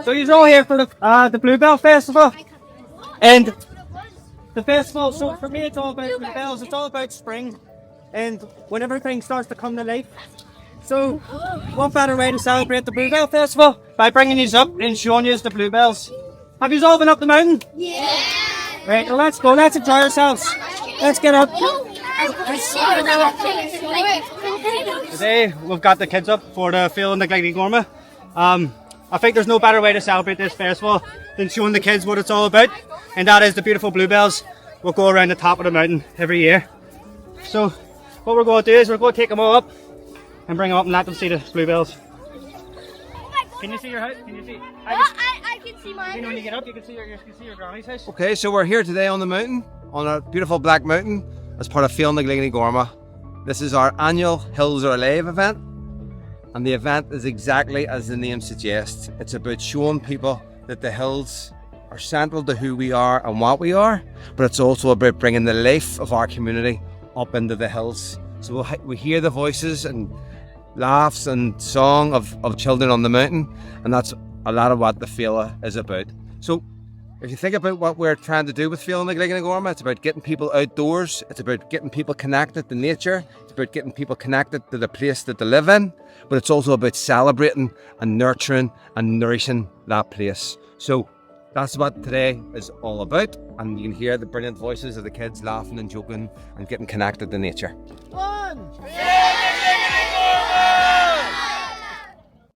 So you're all here for the Bluebell Festival, and the festival. So for me, it's all about bluebells. It's all about spring, and when everything starts to come to life. So, what better way to celebrate the Bluebell Festival by bringing these up and showing you the bluebells? Have you all been up the mountain? Yeah. Right. Well, let's go. Let's enjoy ourselves. Let's get up. Today we've got the kids up for the Rewilding the Gorma. I think there's no better way to celebrate this festival than showing the kids what it's all about, and that is the beautiful bluebells. We'll go around the top of the mountain every year. So what we're going to do is we're going to take them all up and bring them up and let them see the bluebells. Can you see your house? Can you see? I can see mine. You know, when you get up, you can see your granny's house. Okay, so we're here today on the mountain, on a beautiful black mountain, as part of Rewilding the Gorma. This is our annual Hills Are Alive event, and the event is exactly as the name suggests. It's about showing people that the hills are central to who we are and what we are, but it's also about bringing the life of our community up into the hills. So we hear the voices and laughs and song of children on the mountain, and that's a lot of what the Fela is about. So if you think about what we're trying to do with Rewilding the Gorma, it's about getting people outdoors, it's about getting people connected to nature, it's about getting people connected to the place that they live in, but it's also about celebrating and nurturing and nourishing that place. So that's what today is all about, and you can hear the brilliant voices of the kids laughing and joking and getting connected to nature. 1, 2,